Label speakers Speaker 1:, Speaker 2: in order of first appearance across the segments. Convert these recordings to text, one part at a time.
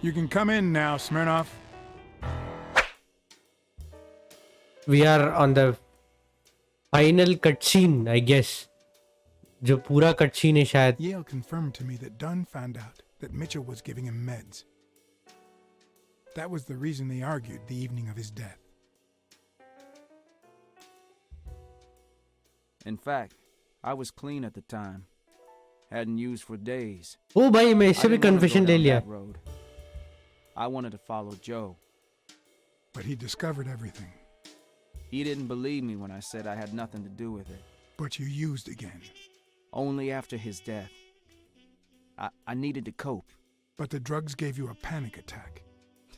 Speaker 1: You can come in now, Smirnov.
Speaker 2: We are on the final cutscene, I guess. जो पूरा cutscene है शायद.
Speaker 1: Yale confirmed to me that Dunn found out that Mitchell was giving him meds. That was the reason they argued the evening of his death.
Speaker 3: In fact, I was clean at the time. Hadn't used for days.
Speaker 2: Oh भाई मैं
Speaker 3: I
Speaker 2: इससे भी
Speaker 3: didn't wanna go
Speaker 2: confession ले
Speaker 3: down
Speaker 2: लिया.
Speaker 3: that road. I wanted to follow Joe.
Speaker 1: But he discovered everything.
Speaker 3: He didn't believe me when I said I had nothing to do with it.
Speaker 1: But you used again.
Speaker 3: Only after his death. I needed to cope.
Speaker 1: But the drugs gave you a panic attack.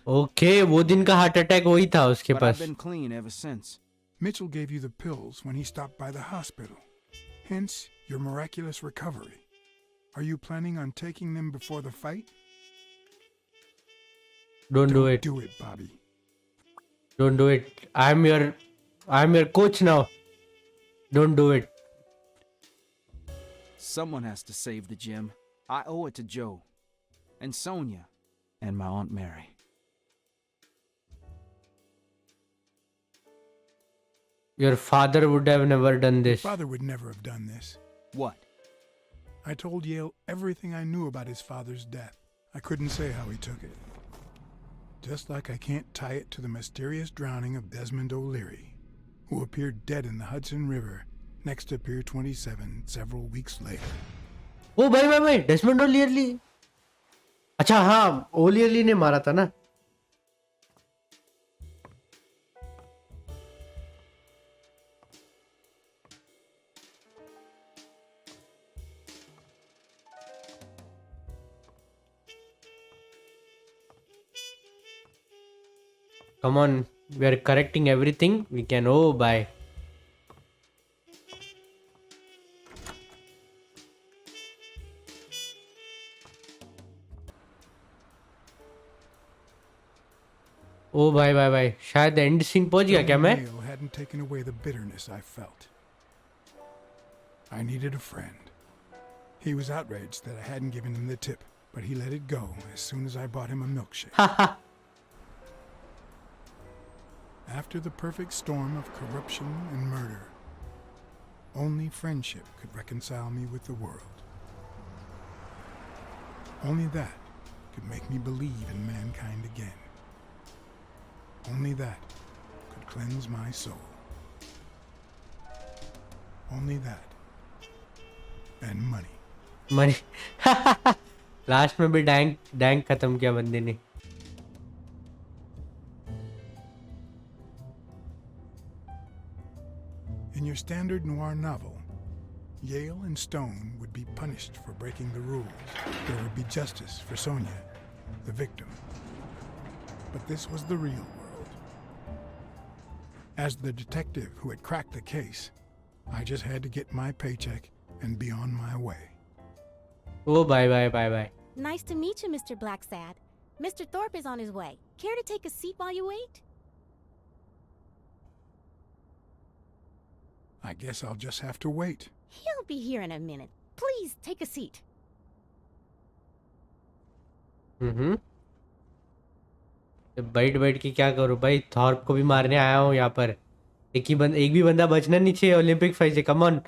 Speaker 2: Okay, वो दिन का heart attack वही था उसके
Speaker 3: But I've
Speaker 2: pass.
Speaker 3: been clean ever since.
Speaker 1: Mitchell gave you the pills when he stopped by the hospital. Hence, your miraculous recovery. Are you planning on taking them before the fight?
Speaker 2: Don't do it.
Speaker 1: Do it, Bobby.
Speaker 2: Don't do it. I'm your coach now. Don't do it.
Speaker 3: Someone has to save the gym. I owe it to Joe. And Sonia. And my Aunt Mary.
Speaker 2: Your father would have never done this.
Speaker 1: Father would never have done this.
Speaker 3: What?
Speaker 1: I told Yale everything I knew about his father's death. I couldn't say how he took it. Just like I can't tie it to the mysterious drowning of Desmond O'Leary, who appeared dead in the Hudson River next to Pier 27 several weeks later.
Speaker 2: ओ भाई Desmond ओलियरली. अच्छा हाँ ओलियरली ने मारा था ना. Come on, we are correcting everything. We can. Oh, bye. Oh, bye. शायद and scene पहुंच गया क्या मैं?
Speaker 1: Neil hadn't taken away the bitterness I felt. I needed a friend. He was outraged that I hadn't given him the tip, but he let it go as soon as I bought him a milkshake. After the perfect storm of corruption and murder, only friendship could reconcile me with the world. Only that could make me believe in mankind again. Only that could cleanse my soul. Only that. And money.
Speaker 2: Money. Last में भी dank खत्म किया बंदे ने.
Speaker 1: In your standard noir novel, Yale and Stone would be punished for breaking the rules. There would be justice for Sonia, the victim. But this was the real world. As the detective who had cracked the case, I just had to get my paycheck and be on my way.
Speaker 2: Oh, bye.
Speaker 4: Nice to meet you, Mr. Blacksad. Mr. Thorpe is on his way. Care to take a seat while you wait?
Speaker 1: I guess I'll just have to wait.
Speaker 4: He'll be here in a minute. Please take a seat.
Speaker 2: बैठ के क्या करूं भाई? Thorpe को भी मारने आया हूं यहाँ पर. एक भी बंदा बचना नहीं चाहिए ओलंपिक फाइट से. Come on.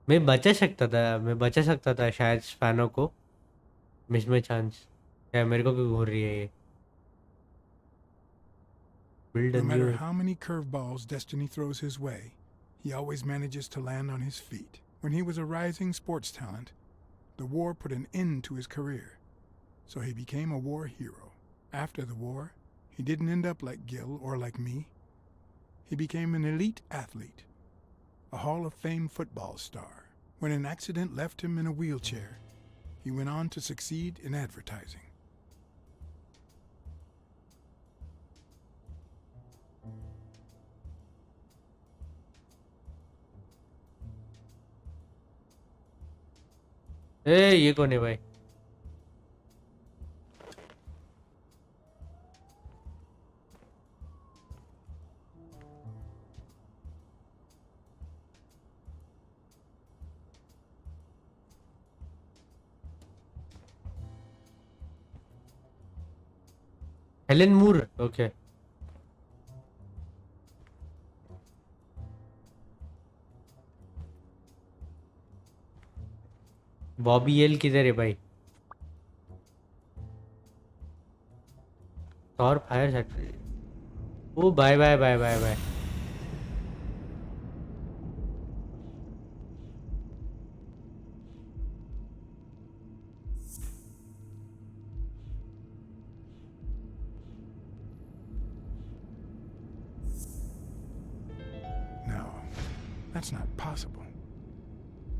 Speaker 2: मैं बचा सकता था शायद स्पैनो को. मिस में चांस. क्या मेरे को क्यों घूर रही है ये?
Speaker 1: No matter how many curveballs destiny throws his way, he always manages to land on his feet. When he was a rising sports talent, the war put an end to his career, so he became a war hero. After the war, he didn't end up like Gil or like me. He became an elite athlete, a Hall of Fame football star. When an accident left him in a wheelchair, he went on to succeed in advertising.
Speaker 2: ये कौन है भाई? Helen Moore okay Bobby L किधर है भाई और fire certificate oh bye bye bye bye bye
Speaker 1: No, that's not possible.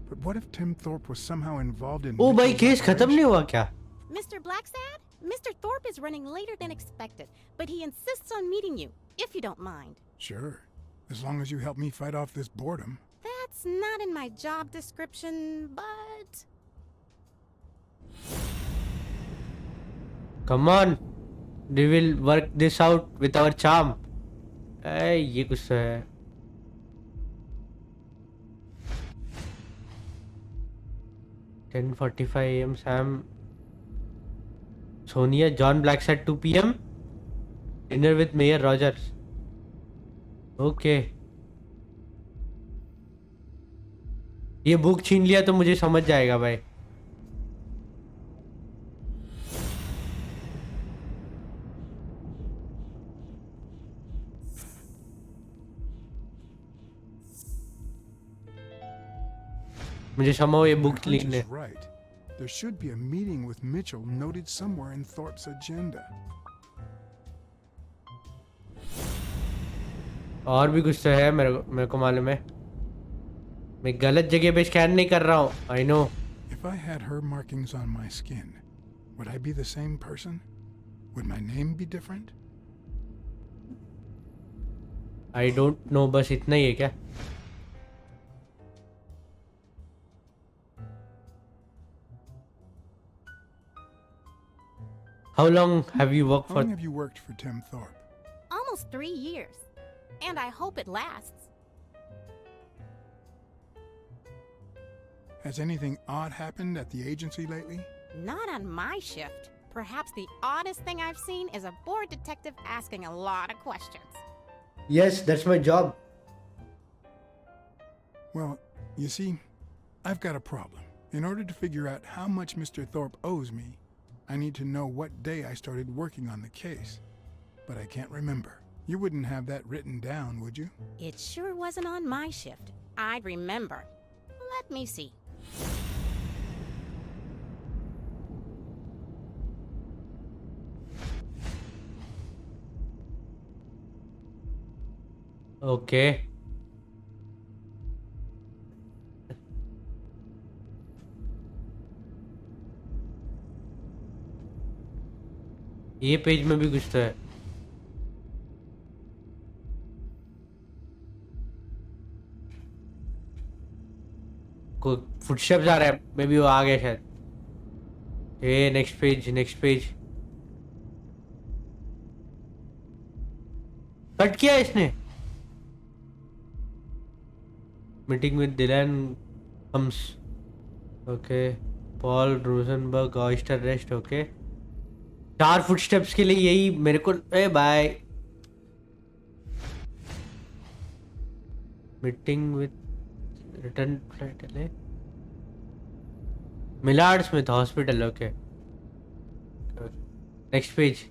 Speaker 1: But what if Tim Thorpe was somehow involved in
Speaker 2: ओ भाई
Speaker 1: Mitchell's
Speaker 2: case खत्म
Speaker 1: operation?
Speaker 2: नहीं हुआ क्या
Speaker 4: Mr. Blacksad, Mr. Thorpe is running later than expected, but he insists on meeting you, if you don't mind.
Speaker 1: Sure, as long as you help me fight off this boredom.
Speaker 4: That's not in my job description, but...
Speaker 2: come on we will work this out with our charm ये कुछ तो है $10:45 AM Sam Sonia John Blacksad 2 PM dinner with Mayor Rogers okay ये book छीन लिया तो मुझे समझ जाएगा भाई मुझे समझो ये
Speaker 1: My
Speaker 2: बुक
Speaker 1: hunch
Speaker 2: लिखने
Speaker 1: is right. There should be a meeting with Mitchell noted somewhere in Thorpe's agenda.
Speaker 2: और भी कुछ तो है मेरे को मालूम है मैं गलत जगह पे स्कैन नहीं कर रहा हूँ I know
Speaker 1: If I had her markings on my skin, would I be the same person? Would my name be different?
Speaker 2: I don't know बस इतना ही है क्या How long have you worked
Speaker 1: How
Speaker 2: for
Speaker 1: long have you worked for Tim Thorpe?
Speaker 4: Almost 3 years. And I hope it lasts.
Speaker 1: Has anything odd happened at the agency lately?
Speaker 4: Not on my shift. Perhaps the oddest thing I've seen is a bored detective asking a lot of questions.
Speaker 2: Yes, that's my job.
Speaker 1: Well, you see, I've got a problem. In order to figure out how much Mr. Thorpe owes me, I need to know what day I started working on the case. But I can't remember. You wouldn't have that written down, would you?
Speaker 4: It sure wasn't on my shift. I'd remember. Let me see.
Speaker 2: Okay. ये page में भी कुछ तो है कोई footsteps आ रहा है may be वो आ गया शायद ये नेक्स्ट पेज कट किया इसने meeting with Dylan Hums okay Paul Rosenberg oyster rest okay 4 footsteps के लिए यही मेरे को a by meeting with return flight ले Millard Smith hospital okay next page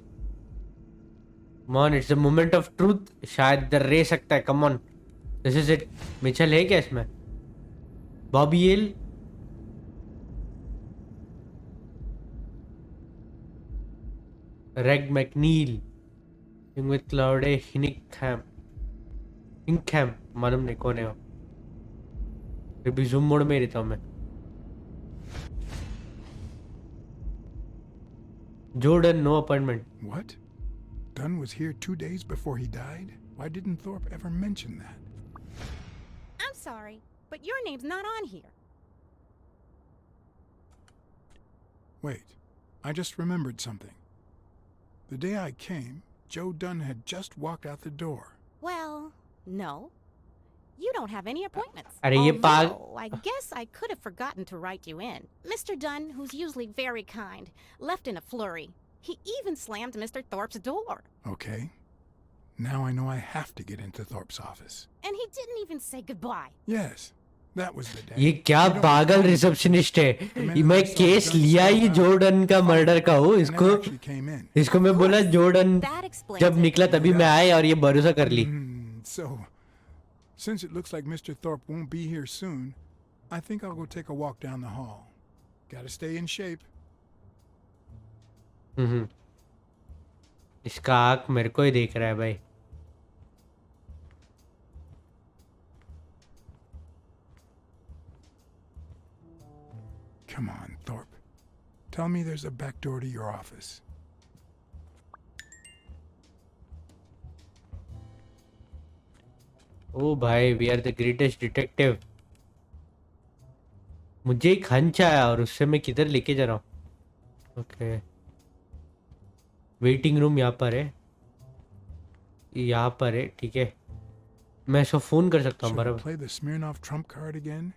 Speaker 2: come on it's the moment of truth शायद इधर रह सकता है come on this is it Mitchell है क्या इसमें Bobby L Reg McNeil with Claude हिनिकहैम मालूम नहीं कौन है वो फिर भी जूम मोड में रहता हूँ मैं Jordan, no appointment.
Speaker 1: What? Dunn was here 2 days before he died? Why didn't Thorpe ever mention that?
Speaker 4: I'm sorry, but your name's not on here.
Speaker 1: Wait, I just remembered something. The day I came, Joe Dunn had just walked out the door.
Speaker 4: Well, no. You don't have any appointments.
Speaker 2: अरे ये पाग
Speaker 4: Although, I guess I could have forgotten to write you in. Mr. Dunn, who's usually very kind, left in a flurry. He even slammed Mr. Thorpe's door.
Speaker 1: Okay. Now I know I have to get into Thorpe's office.
Speaker 4: And he didn't even say goodbye.
Speaker 1: Yes, that was the day.
Speaker 2: ये क्या
Speaker 1: You don't
Speaker 2: पागल
Speaker 1: know
Speaker 2: receptionist है।
Speaker 1: the minute
Speaker 2: मैं
Speaker 1: I saw
Speaker 2: case
Speaker 1: the gun
Speaker 2: लिया ही
Speaker 1: step out,
Speaker 2: Jordan का murder का हूँ।
Speaker 1: and then actually came in.
Speaker 2: इसको मैं बोला जॉर्डन
Speaker 4: That explains
Speaker 2: जब
Speaker 4: it.
Speaker 2: निकला तभी मैं आया और ये भरोसा कर ली।
Speaker 1: So, since it looks like Mr. Thorpe won't be here soon, I think I'll go take a walk down the hall. Gotta stay in shape.
Speaker 2: इसका आँख मेरे को ही देख रहा है भाई।
Speaker 1: Come on, Thorpe. Tell me there's a back door to your office.
Speaker 2: Oh भाई, we are the greatest detective. मुझे एक हंच आया और उससे मैं किधर लेके जा रहा हूँ। ओके, वेटिंग रूम यहाँ पर है, यहाँ पर है, ठीक है। मैं इसको फोन कर सकता हूँ
Speaker 1: Should I
Speaker 2: बराबर।
Speaker 1: play the Smirnoff trump card again?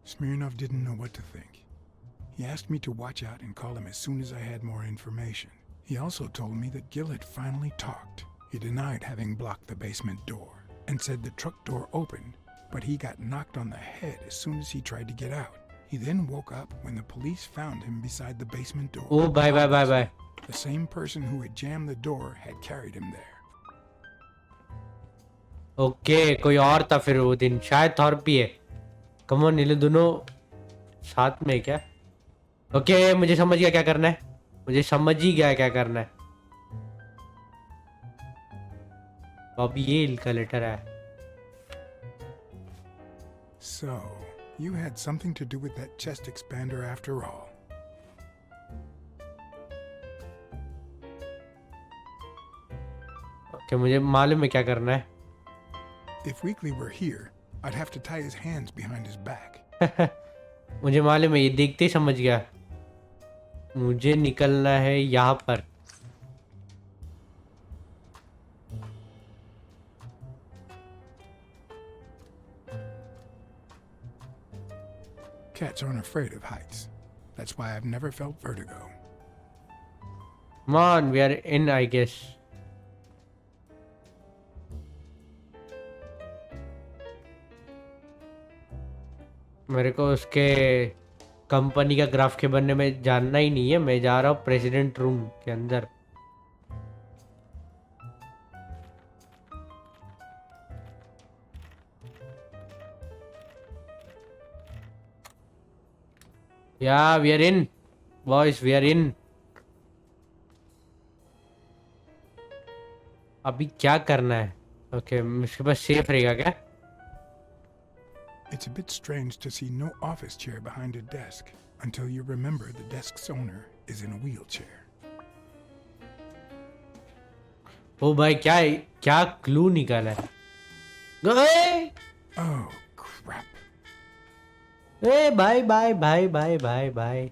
Speaker 1: Smirnoff didn't know what to think. He asked me to watch out and call him as soon as I had more information. He also told me that Gil had finally talked. He denied having blocked the basement door and said the truck door opened, but he got knocked on the head as soon as he tried to get out. He then woke up when the police found him beside the basement door.
Speaker 2: Oh bye bye bye bye.
Speaker 1: The same person who had jammed the door had carried him there.
Speaker 2: Okay, कोई और था फिर वो दिन, शायद Thorpe भी है। Come on, ये दोनों साथ में है क्या? ओके, मुझे समझ गया क्या करना है। मुझे समझ ही गया क्या करना है। अब ये इनका लेटर है।
Speaker 1: So, you had something to do with that chest expander after all.
Speaker 2: Okay, मुझे मालूम है क्या करना है।
Speaker 1: If Weekly were here, I'd have to tie his hands behind his back.
Speaker 2: मुझे मालूम है, ये देखते ही समझ गया। मुझे निकलना है यहाँ पर।
Speaker 1: Cats aren't afraid of heights. That's why I've never felt vertigo.
Speaker 2: Come on, we are in, I guess. मेरे को उसके कंपनी का ग्राफ के बनने में जानना ही नहीं है। मैं जा रहा हूँ प्रेसिडेंट रूम के अंदर। या we are in boys, we are in. अभी क्या करना है? ओके, इसके पास सेफ रहेगा क्या?
Speaker 1: It's a bit strange to see no office chair behind a desk until you remember the desk's owner is in a wheelchair.
Speaker 2: ओ भाई, क्या clue निकाला है? ए
Speaker 1: Oh, crap.
Speaker 2: Bye bye bye bye bye bye.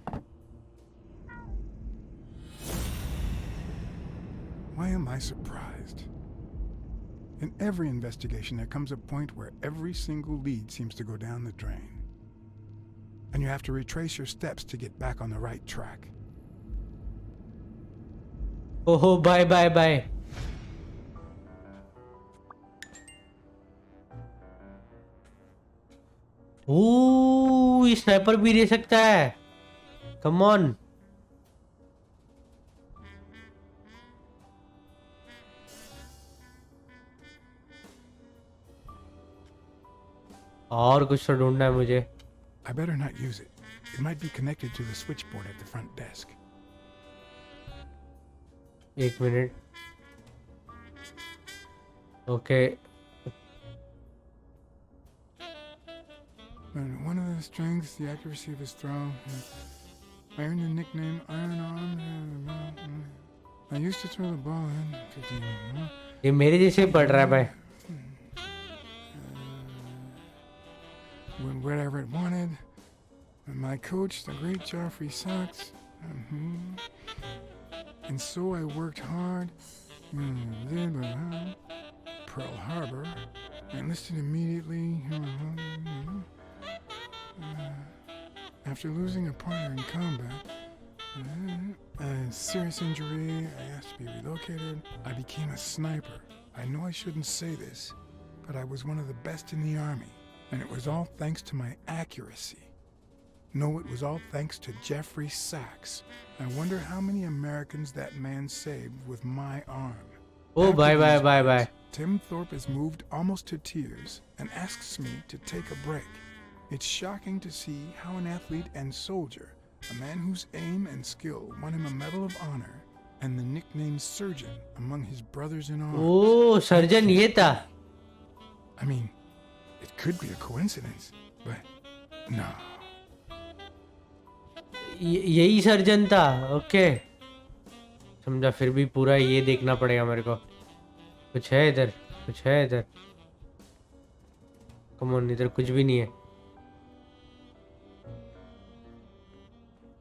Speaker 1: Why am I surprised? In every investigation, there comes a point where every single lead seems to go down the drain. And you have to retrace your steps to get back on the right track.
Speaker 2: ओहो, bye bye bye. ओ, ये sniper भी दे सकता है। Come on. और कुछ तो ढूंढना है मुझे।
Speaker 1: I better not use it. It might be connected to the switchboard at the front desk.
Speaker 2: एक minute. Okay,
Speaker 1: And one of the strengths, the accuracy of his throw. I earned the nickname Iron Arm. I used to throw the ball in.
Speaker 2: ये मेरे जैसे पढ़ रहा है भाई।
Speaker 1: Went wherever it wanted. And my coach, the great Joffrey Sox. And so I worked hard. Pearl Harbor. Enlisted immediately. After losing a partner in combat, a serious injury, I asked to be relocated. I became a sniper. I know I shouldn't say this, but I was one of the best in the army, and it was all thanks to my accuracy. No, it was all thanks to Jeffrey Sachs. I wonder how many Americans that man saved with my arm.
Speaker 2: Oh,
Speaker 1: After
Speaker 2: bye, bye,
Speaker 1: these
Speaker 2: bye,
Speaker 1: words,
Speaker 2: bye.
Speaker 1: Tim Thorpe is moved almost to tears and asks me to take a break. It's shocking to see how an athlete and soldier, a man whose aim and skill won him a Medal of Honor and the nickname Surgeon among his brothers in arms.
Speaker 2: Oh, surgeon ये था.
Speaker 1: I mean, it could be a coincidence, but no.
Speaker 2: यही surgeon था. Okay. समझा. फिर भी पूरा ये देखना पड़ेगा मेरे को. कुछ है इधर. कुछ है इधर. कम ऑन, इधर कुछ भी नहीं है.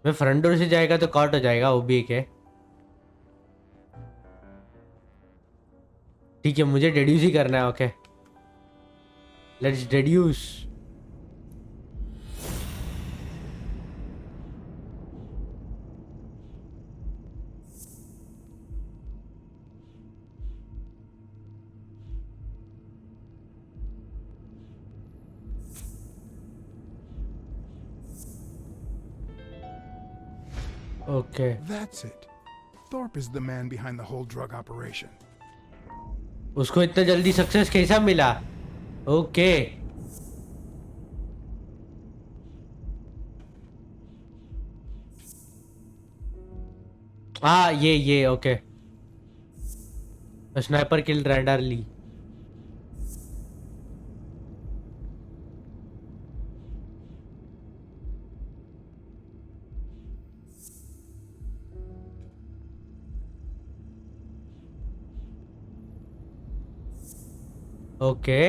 Speaker 2: मैं फ्रंट डोर से जाएगा तो कॉट हो जाएगा. वो भी एक है. ठीक है, मुझे डेड्यूस ही करना है. Okay, let's deduce. Okay.
Speaker 1: That's it. Thorpe is the man behind the whole drug operation.
Speaker 2: उसको इतना जल्दी सक्सेस कैसा मिला? ओके. हाँ, ये ओके. स्नाइपर किल रैंडरली. Okay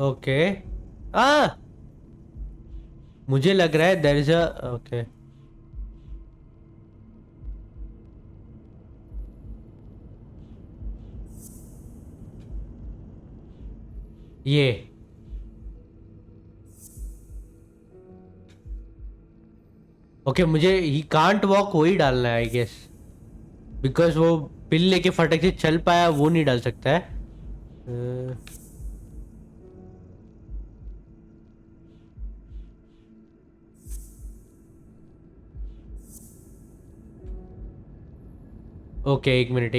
Speaker 2: okay. मुझे लग रहा है देयर इज अ ओके. ये ओके. मुझे ही कांट वॉक वही डालना है आई गेस, बिकॉज वो पिल लेके फटक से चल पाया, वो नहीं डाल सकता है. ओके, एक मिनट.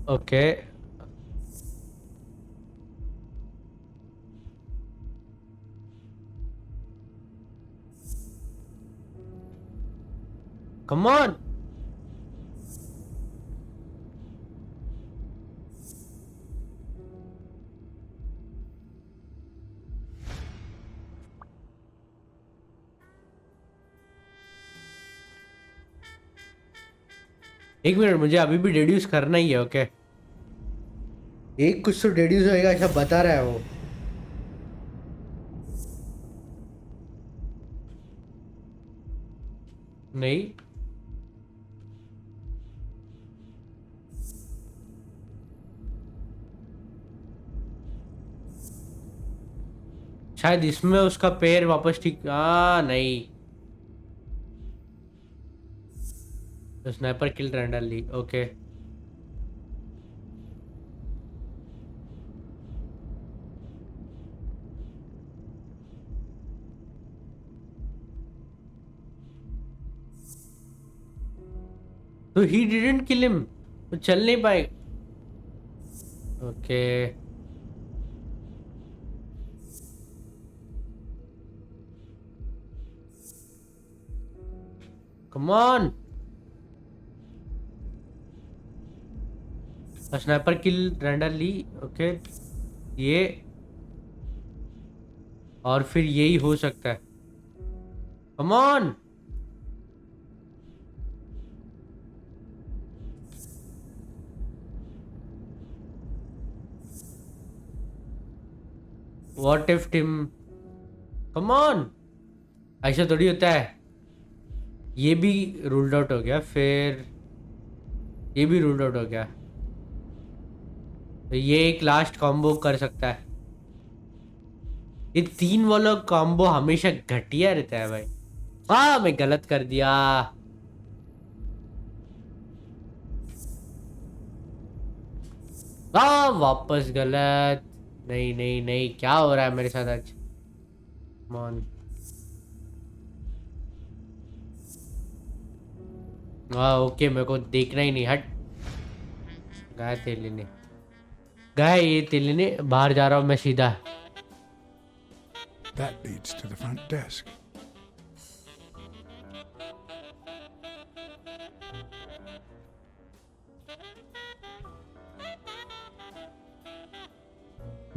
Speaker 2: ओके. Come on. एक मिनट, मुझे अभी भी डेड्यूस करना ही है. ओके, एक कुछ तो डेड्यूस होएगा ऐसा बता रहा है वो. नहीं, शायद इसमें उसका पैर वापस ठीक. नहीं. स्नाइपर किल रैंडमली. ओके. तो ही डिडंट किल हिम. वो चल नहीं पाए. Okay. Come on. Sniper kill randomly. Okay, ये और फिर यही हो सकता है. Come on. What if Tim? Come on, ऐसा थोड़ी होता है. ये भी रूल्ड आउट हो गया, फिर ये भी रूल्ड आउट हो गया. तो ये एक लास्ट कॉम्बो कर सकता है. ये 3 वाला कॉम्बो हमेशा घटिया रहता है भाई. हाँ मैं गलत कर दिया. हाँ वापस गलत. नहीं नहीं नहीं, क्या हो रहा है मेरे साथ आज. मान हाँ ओके, मेरे को देखना ही नहीं. हट. गाय तेल लेने, गाय ये तेल लेने बाहर जा रहा हूँ मैं सीधा.
Speaker 1: That leads to the front desk.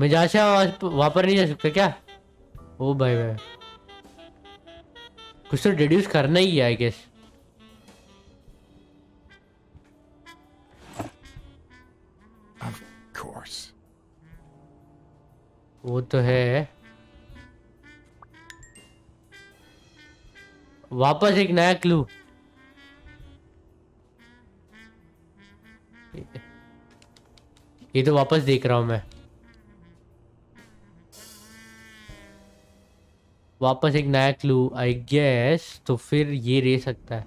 Speaker 2: मैं जहाँ से वहां पर नहीं जा सकता क्या? ओ भाई भाई, कुछ तो डिड्यूस करना ही है आई गेस.
Speaker 1: Of course.
Speaker 2: वो तो है. वापस एक नया क्लू. ये तो वापस देख रहा हूं मैं. वापस एक नया क्लू आई गेस. तो फिर ये रह सकता है.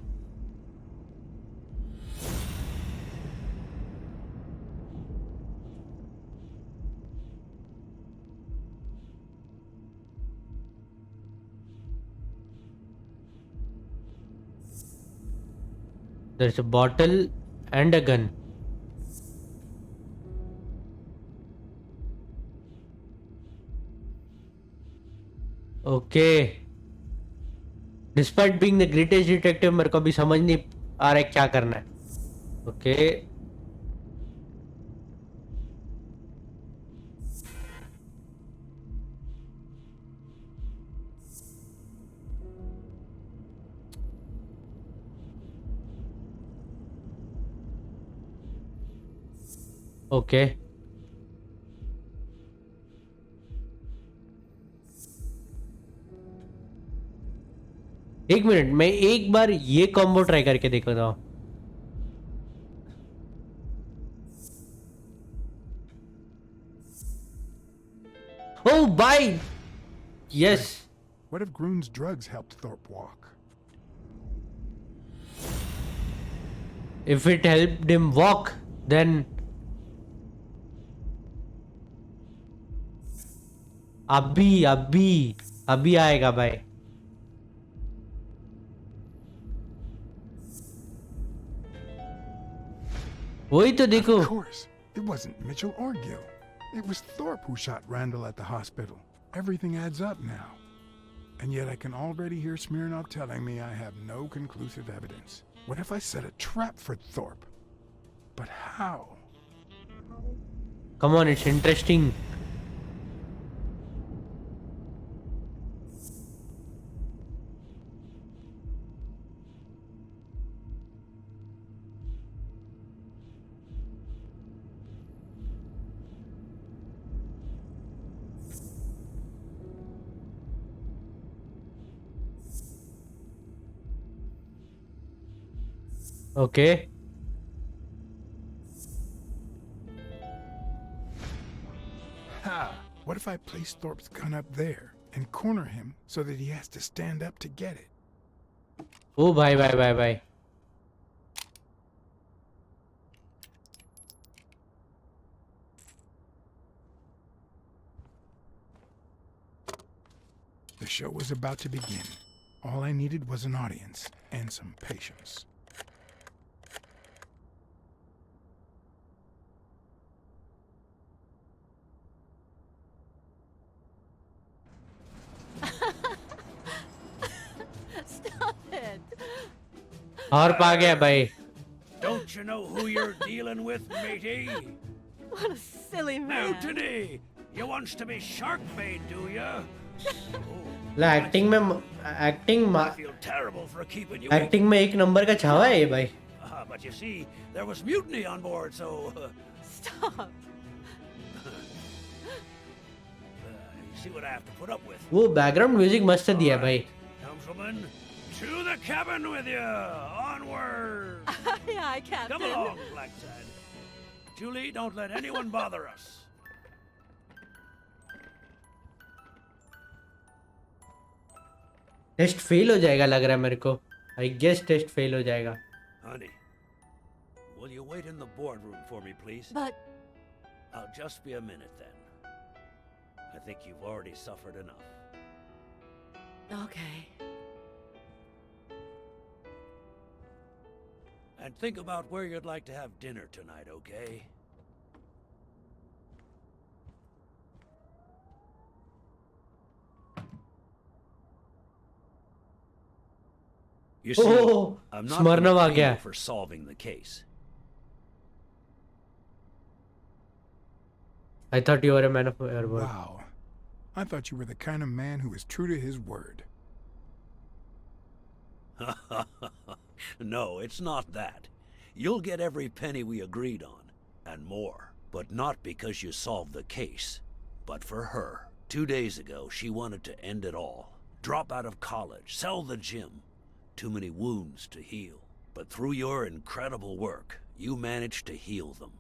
Speaker 2: There's a bottle and a gun. Okay. Despite being the greatest detective, मेरे को अभी समझ नहीं आ रहा है क्या करना है. Okay. Okay. एक मिनट, मैं एक बार ये कॉम्बो ट्राई करके देखता हूँ. Oh, bye. Yes.
Speaker 1: What if Groon's drugs helped Thorpe walk?
Speaker 2: If it helped him walk, then अभी आएगा भाई. वही तो देखो.
Speaker 1: Of course. It wasn't Mitchell or Gill. It was Thorpe who shot Randall at the hospital. Everything adds up now. And yet I can already hear Smirnov telling me I have no conclusive evidence. What if I set a trap for Thorpe? But how?
Speaker 2: Come on, it's interesting. Okay.
Speaker 1: Ha! What if I place Thorpe's gun up there and corner him so that he has to stand up to get it?
Speaker 2: Oh, bye.
Speaker 1: The show was about to begin. All I needed was an audience and some patience.
Speaker 4: Stop it.
Speaker 2: और पा गया भाई.
Speaker 5: Don't you know who you're dealing with, matey?
Speaker 4: What a silly man.
Speaker 5: Mutiny! You wants to be shark bait, do ya?
Speaker 2: ला acting में
Speaker 5: I feel terrible for keeping you.
Speaker 2: Acting में एक number का छावा है ये भाई.
Speaker 5: But you see, there was mutiny on board, so
Speaker 4: Stop.
Speaker 5: See what I have to put up with.
Speaker 2: वो background music मस्त दिया है भाई.
Speaker 5: Councilman, to the cabin with you. Onward.
Speaker 6: Aye, aye, Captain.
Speaker 5: Come along, Blacksad. Julie, don't let anyone bother us.
Speaker 2: Test fail हो जाएगा लग रहा है मेरे को. आई गेस टेस्ट फेल हो जाएगा.
Speaker 5: Honey, will you wait in the boardroom for me, please?
Speaker 6: But
Speaker 5: I'll just be a minute then. I think you've already suffered enough.
Speaker 6: okay.
Speaker 5: And think about where you'd like to have dinner tonight, okay? You see,
Speaker 2: Oh,
Speaker 5: I'm not
Speaker 2: Smirnov
Speaker 5: gonna
Speaker 2: uh
Speaker 5: pay
Speaker 2: गया.
Speaker 5: you for solving the case.
Speaker 2: I thought you were a man of your word.
Speaker 1: Wow. I thought you were the kind of man who is true to his word.
Speaker 5: No, it's not that. You'll get every penny we agreed on, and more. But not because you solved the case, but for her. 2 days ago, she wanted to end it all. Drop out of college, sell the gym. Too many wounds to heal. But through your incredible work, you managed to heal them.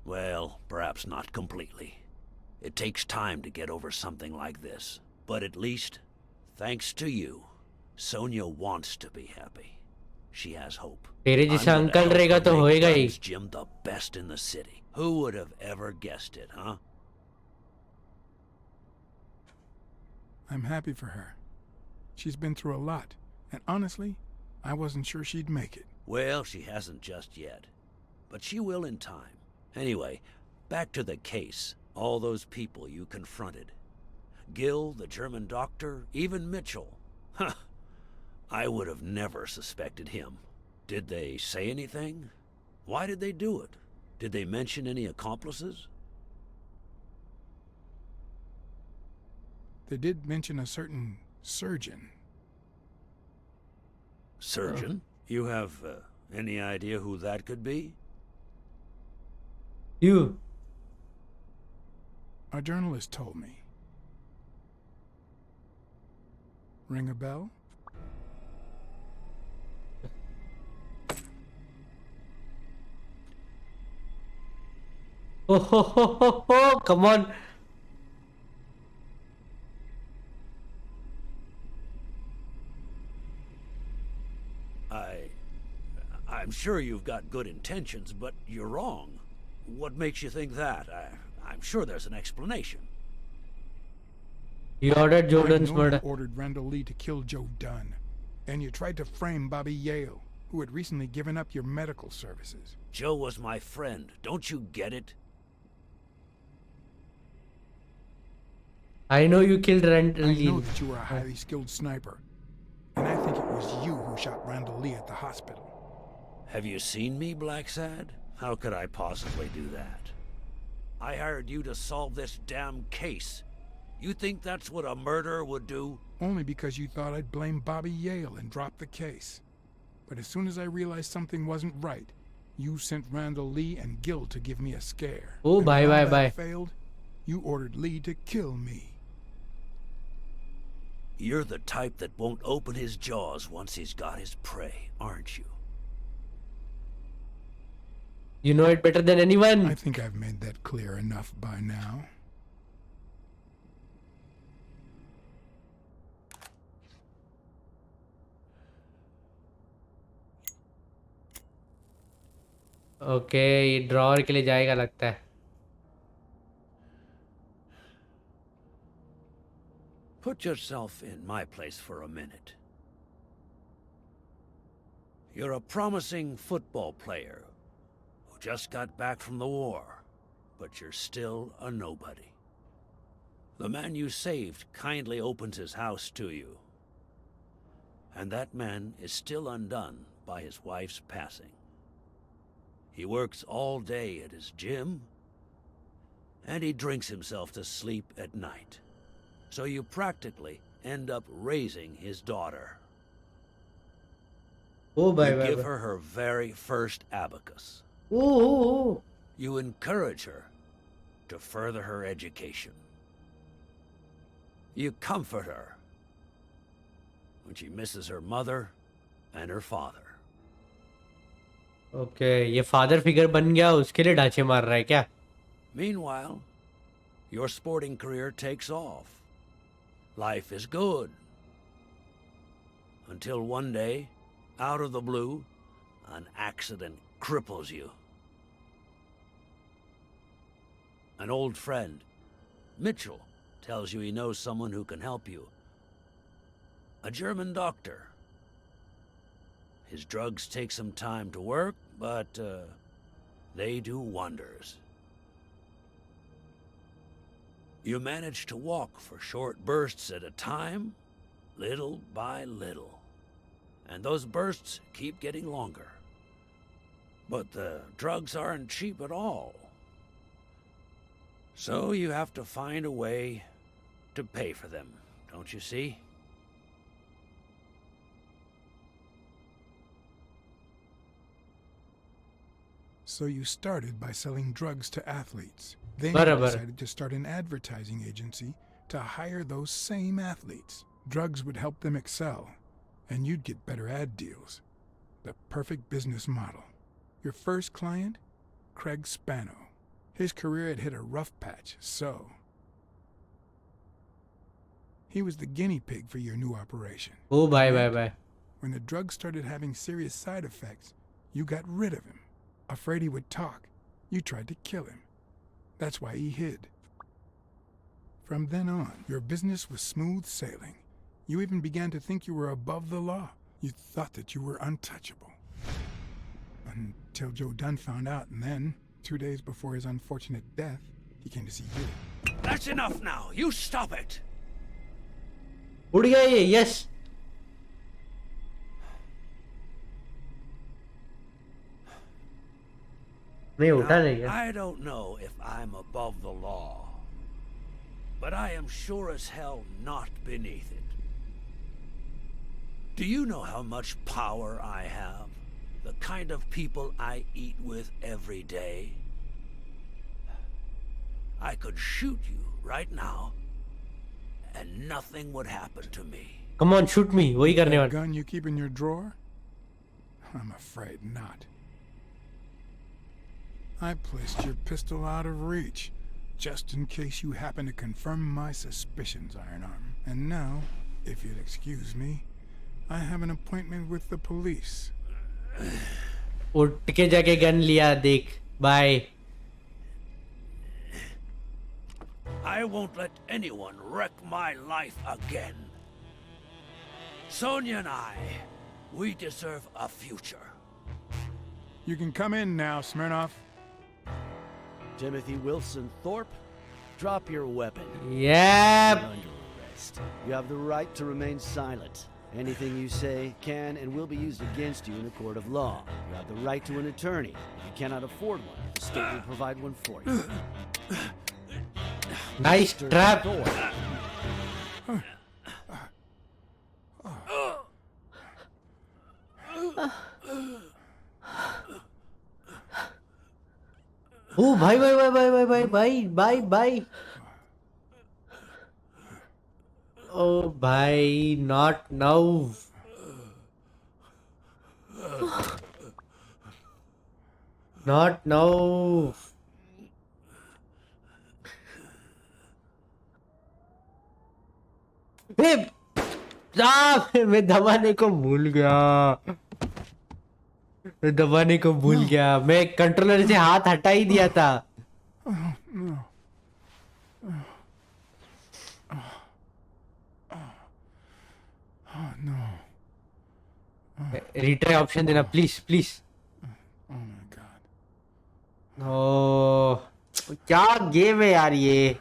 Speaker 5: Well, perhaps not completely. It takes time to get over something like this. But at least, thanks to you, Sonia wants to be happy. She has hope.
Speaker 2: तेरे
Speaker 5: I'm
Speaker 2: जैसा
Speaker 5: gonna
Speaker 2: uncle
Speaker 5: help
Speaker 2: रहेगा
Speaker 5: her
Speaker 2: तो
Speaker 5: make
Speaker 2: होएगा ही.
Speaker 5: Dunn's gym the best in the city. Who would have ever guessed it, huh?
Speaker 1: I'm happy for her. She's been through a lot, and honestly, I wasn't sure she'd make it.
Speaker 5: Well, she hasn't just yet. But she will in time. Anyway, back to the case. All those people you confronted. Gil, the German doctor, even Mitchell. Huh. I would have never suspected him. Did they say anything? Why did they do it? Did they mention any accomplices?
Speaker 1: They did mention a certain surgeon.
Speaker 5: Surgeon? You have any idea who that could be?
Speaker 2: You.
Speaker 1: A journalist told me. Ring a bell?
Speaker 2: Oh, ho, ho, ho, ho. Come on.
Speaker 5: I'm sure you've got good intentions, but you're wrong. What makes you think that? I'm sure there's an explanation.
Speaker 2: You ordered Jordan's
Speaker 1: I know
Speaker 2: murder.
Speaker 1: you ordered Randall Lee to kill Joe Dunn, and you tried to frame Bobby Yale, who had recently given up your medical services.
Speaker 5: Joe was my friend. Don't you get it?
Speaker 2: I know you killed Randall
Speaker 1: I
Speaker 2: Lee.
Speaker 1: know that you were a highly skilled sniper, and I think it was you who shot Randall Lee at the hospital.
Speaker 5: Have you seen me, Blacksad? How could I possibly do that? I hired you to solve this damn case. You think that's what a murderer would do?
Speaker 1: Only because you thought I'd blame Bobby Yale and drop the case. But as soon as I realized something wasn't right, you sent Randall Lee and Gil to give me a scare.
Speaker 2: Oh,
Speaker 1: And
Speaker 2: bye,
Speaker 1: when
Speaker 2: bye,
Speaker 1: all that
Speaker 2: bye.
Speaker 1: failed, you ordered Lee to kill me.
Speaker 5: You're the type that won't open his jaws once he's got his prey, aren't you?
Speaker 2: You know it better than anyone.
Speaker 1: I think I've made that clear enough by now.
Speaker 2: Okay, ये drawer के लिए जाएगा लगता है.
Speaker 5: Put yourself in my place for a minute. You're a promising football player who just got back from the war, but you're still a nobody. The man you saved kindly opens his house to you, and that man is still undone by his wife's passing. He works all day at his gym, and he drinks himself to sleep at night. So you practically end up raising his daughter.
Speaker 2: Oh, bye,
Speaker 5: You
Speaker 2: bye,
Speaker 5: give
Speaker 2: bye.
Speaker 5: her her very first abacus.
Speaker 2: Oh.
Speaker 5: You encourage her to further her education. You comfort her when she misses her mother and her father.
Speaker 2: Okay ये father figure बन गया, उसके लिए ढांचे मार रहा है क्या?
Speaker 5: Meanwhile, your sporting career takes off. Life is good. Until one day, out of the blue, an accident cripples you. An old friend, Mitchell, tells you he knows someone who can help you. A German doctor. His drugs take some time to work, but they do wonders. You manage to walk for short bursts at a time, little by little. And those bursts keep getting longer. But the drugs aren't cheap at all. So you have to find a way to pay for them, don't you see?
Speaker 1: So you started by selling drugs to athletes. Then
Speaker 2: Barabar.
Speaker 1: you decided to start an advertising agency to hire those same athletes. Drugs would help them excel, and you'd get better ad deals. The perfect business model. Your first client? Craig Spano. His career had hit a rough patch, so... he was the guinea pig for your new operation.
Speaker 2: Oh, bye.
Speaker 1: When the drug started having serious side effects, you got rid of him. Afraid he would talk, you tried to kill him. That's why he hid. From then on, your business was smooth sailing. You even began to think you were above the law. You thought that you were untouchable. Until Joe Dunn found out, and then, 2 days before his unfortunate death, he came to see you.
Speaker 5: That's enough now! You stop it!
Speaker 2: उड़ गया ये, yes. नहीं उठा नहीं क्या?
Speaker 5: I don't know if I'm above the law, but I am sure as hell not beneath it. Do you know how much power I have? The kind of people I eat with every day? I could shoot you right now, and nothing would happen to me.
Speaker 2: Come on, shoot me. वही करने
Speaker 1: That
Speaker 2: वाला.
Speaker 1: gun you keep in your drawer? I'm afraid not. I placed your pistol out of reach, just in case you happen to confirm my suspicions, Iron Arm. And now, if you'll excuse me, I have an appointment with the police.
Speaker 2: उठ के जाके gun लिया देख. Bye.
Speaker 5: I won't let anyone wreck my life again. Sonia and I, we deserve a future.
Speaker 1: You can come in now, Smirnoff.
Speaker 6: Timothy Wilson Thorpe, drop your weapon.
Speaker 2: Yep.
Speaker 6: You're under arrest. You have the right to remain silent. Anything you say can and will be used against you in a court of law. You have the right to an attorney. If you cannot afford one, the state will provide one for you.
Speaker 2: Nice
Speaker 6: Mr.
Speaker 2: trap.
Speaker 6: Thorpe.
Speaker 2: Oh, bye. Oh, bye, not now. Not now. Babe, मैं दबाने को भूल गया. मैं controller से हाथ हटा ही दिया था. रिट्राई ऑप्शन देना प्लीज.
Speaker 1: Oh my god.
Speaker 2: ओ क्या गेम है यार ये.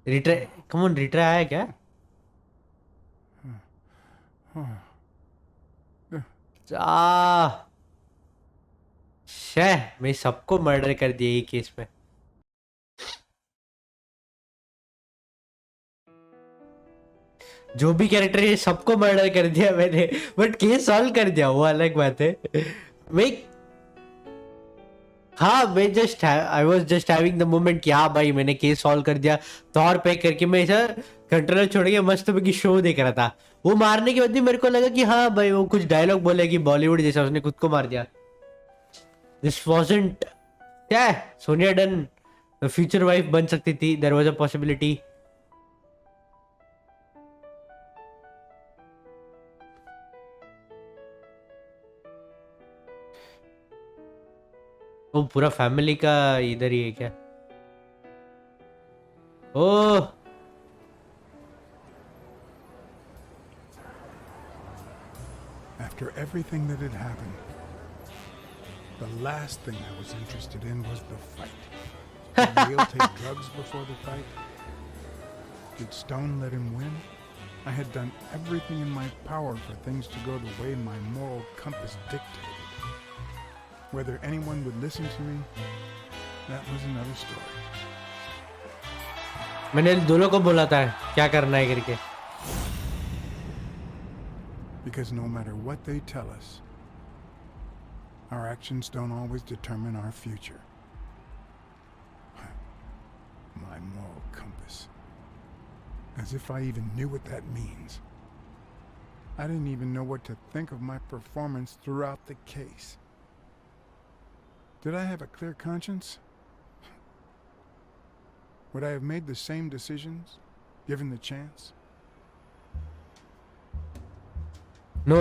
Speaker 2: रिट्राई, कम ऑन, रिट्राई आया क्या? मैं सबको मर्डर कर दिया ये केस में. जो भी कैरेक्टर है सबको मर्डर कर दिया मैंने, बट केस सॉल्व कर दिया, वो अलग बात है. मैं I was just having the moment कि हाँ भाई मैंने केस सॉल्व कर दिया. तौर पे करके मैं ऐसा कंट्रोलर छोड़ के मस्त की शो देख रहा था। वो मारने के बाद भी मेरे को लगा कि हाँ भाई वो कुछ डायलॉग बोलेगी बॉलीवुड जैसा, उसने खुद को मार दिया। दिस वॉजंट, क्या है, सोनिया डन फ्यूचर वाइफ बन सकती थी, देयर वाज अ पॉसिबिलिटी। वो पूरा फैमिली का इधर ही है क्या? ओह
Speaker 1: After everything that had happened, the last thing I was interested in was the fight. Did Neil take drugs before the fight? Did Stone let him win? I had done everything in my power for things to go the way my moral compass dictated. Whether anyone would listen to me, that was another story.
Speaker 2: मैंने दोनों को बोला था क्या करना है करके।
Speaker 1: Because no matter what they tell us, our actions don't always determine our future. My moral compass. As if I even knew what that means. I didn't even know what to think of my performance throughout the case. Did I have a clear conscience? Would I have made the same decisions, given the chance?
Speaker 2: No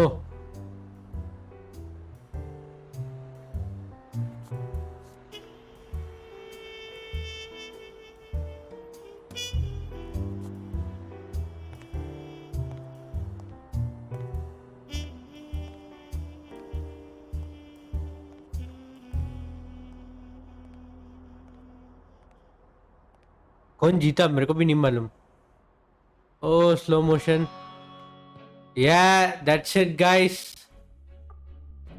Speaker 2: कौन जीता मेरे को भी नहीं मालूम। Oh slow motion. Yeah, that's it guys.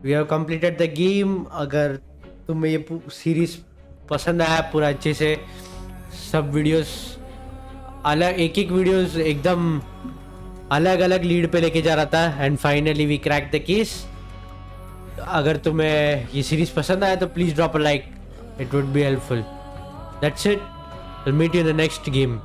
Speaker 2: We have completed the game. अगर तुम्हें ये सीरीज पसंद आया पूरा अच्छे से, सब वीडियोस अलग, एक एक वीडियोस एकदम अलग अलग लीड पे लेके जा रहा था and finally we crack the case. अगर तुम्हें ये सीरीज पसंद आया तो please drop a like, it would be helpful. That's it, will meet you in the next game.